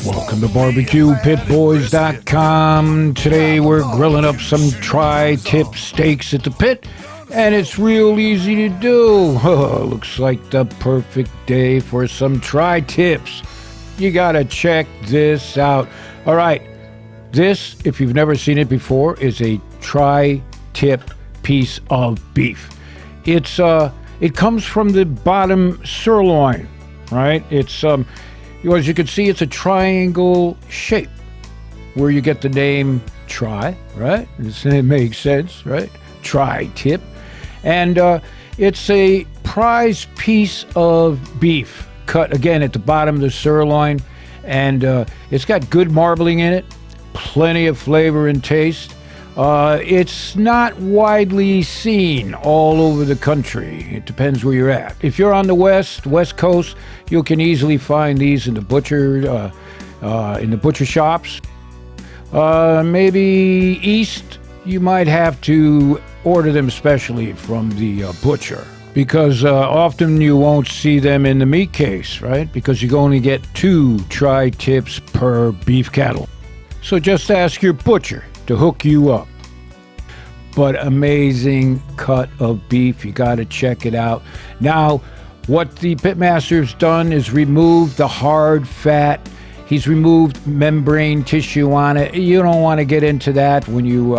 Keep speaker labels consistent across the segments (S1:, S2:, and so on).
S1: Welcome to BBQPitBoys.com. Today we're grilling up some tri-tip steaks at the pit, and it's real easy to do. Looks like the perfect day for some tri-tips. You gotta check this out. All right, this, if you've never seen it before, is a tri-tip piece of beef. It comes from the bottom sirloin, right? It's as you can see, it's a triangle shape where you get the name tri, right? It makes sense, right? Tri-tip. And it's a prize piece of beef cut, again, at the bottom of the sirloin. And it's got good marbling in it, plenty of flavor and taste. It's not widely seen all over the country. It depends where you're at. If you're on the west coast, you can easily find these in the butcher shops. Maybe east, you might have to order them specially from the butcher, because often you won't see them in the meat case, right? Because you only get 2 tri-tips per beef cattle. So just ask your butcher to hook you up. But amazing cut of beef. You got to check it out. Now, what the pitmaster's done is remove the hard fat. He's removed membrane tissue on it. You don't want to get into that when you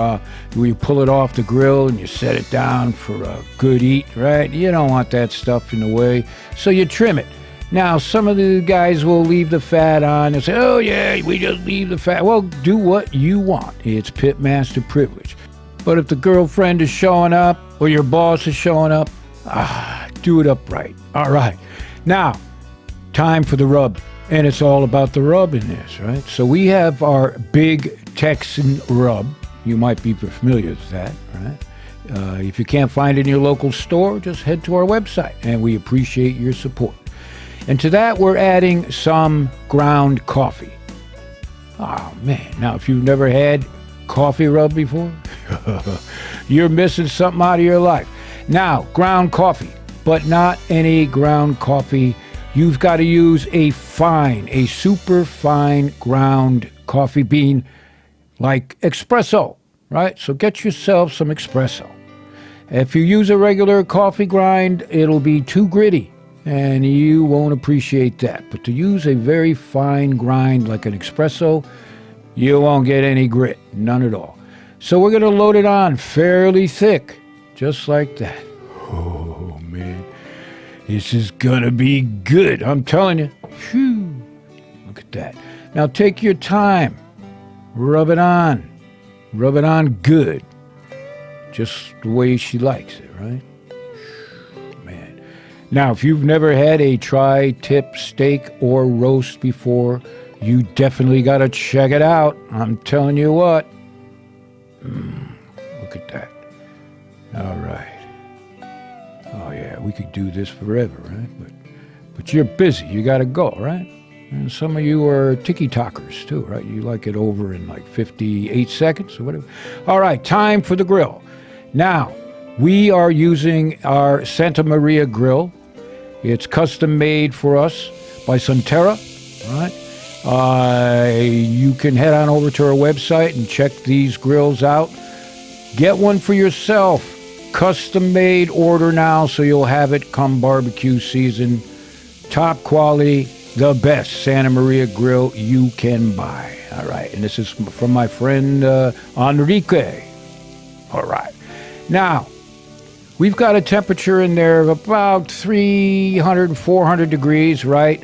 S1: pull it off the grill and you set it down for a good eat, right? You don't want that stuff in the way. So you trim it. Now, some of the guys will leave the fat on and say, oh yeah, we just leave the fat. Well, do what you want. It's pitmaster privilege. But if the girlfriend is showing up or your boss is showing up, do it upright. All right. Now, time for the rub. And it's all about the rub in this, right? So we have our Big Texan Rub. You might be familiar with that, right? If you can't find it in your local store, just head to our website, and we appreciate your support. And to that, we're adding some ground coffee. Oh, man. Now, if you've never had coffee rub before, you're missing something out of your life. Now, ground coffee, but not any ground coffee. You've got to use a super fine ground coffee bean like espresso, right? So get yourself some espresso. If you use a regular coffee grind, it'll be too gritty and you won't appreciate that. But to use a very fine grind like an espresso, you won't get any grit, none at all. So we're going to load it on fairly thick, just like that. Oh, man. This is going to be good, I'm telling you. Whew. Look at that. Now take your time. Rub it on. Rub it on good. Just the way she likes it, right? Man. Now, if you've never had a tri-tip steak or roast before, you definitely got to check it out. I'm telling you what. Look at that. All right. Oh, yeah, we could do this forever, right? But you're busy. You got to go, right? And some of you are tiki-talkers, too, right? You like it over in like 58 seconds or whatever. All right, time for the grill. Now, we are using our Santa Maria grill. It's custom made for us by Sunterra, all right? You can head on over to our website and check these grills out. Get one for yourself. Custom made, order now so you'll have it come barbecue season. Top quality, the best Santa Maria grill you can buy. All right, and this is from my friend Enrique. All right. Now, we've got a temperature in there of about 300 and 400 degrees, right?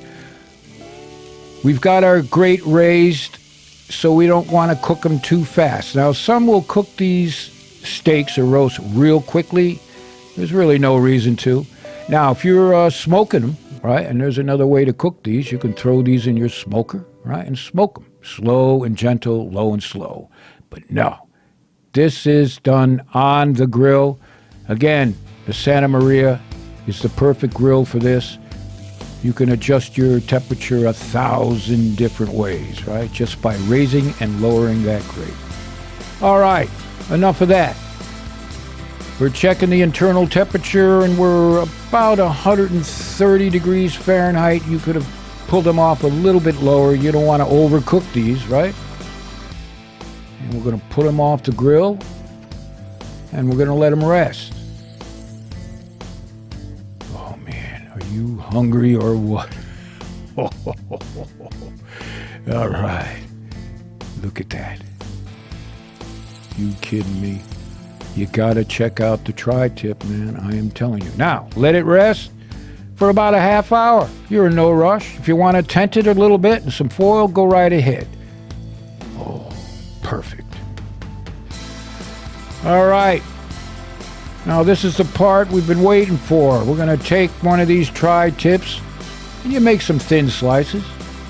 S1: We've got our grate raised, so we don't want to cook them too fast. Now, some will cook these steaks or roasts real quickly. There's really no reason to. Now, if you're smoking them, right, and there's another way to cook these, you can throw these in your smoker, right, and smoke them. Slow and gentle, low and slow. But no, this is done on the grill. Again, the Santa Maria is the perfect grill for this. You can adjust your temperature 1,000 different ways, right? Just by raising and lowering that grate. All right, enough of that. We're checking the internal temperature, and we're about 130 degrees Fahrenheit. You could have pull them off a little bit lower. You don't want to overcook these, right? And we're going to put them off the grill, and we're going to let them rest. Oh, man, are you hungry or what? All right. Look at that. You kidding me? You got to check out the tri-tip, man. I am telling you. Now, let it rest for about a half hour. You're in no rush. If you want to tent it a little bit and some foil, go right ahead. Oh, perfect. All right. Now, this is the part we've been waiting for. We're going to take one of these tri-tips, and you make some thin slices,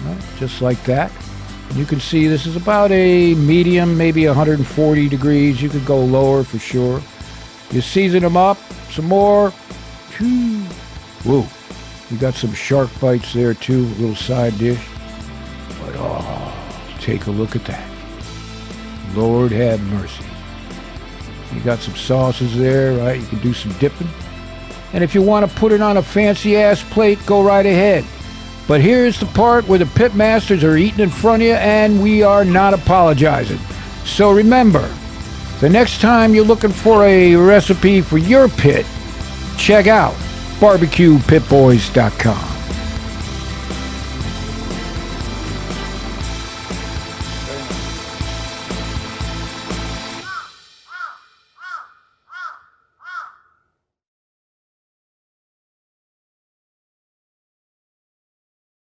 S1: right? Just like that. You can see this is about a medium, maybe 140 degrees. You could go lower for sure. You season them up some more. Whoa, you got some shark bites there too, a little side dish. But oh, take a look at that. Lord have mercy. You got some sauces there, right? You can do some dipping. And if you want to put it on a fancy-ass plate, go right ahead. But here's the part where the pit masters are eating in front of you, and we are not apologizing. So remember, the next time you're looking for a recipe for your pit, check out BBQPitBoys.com.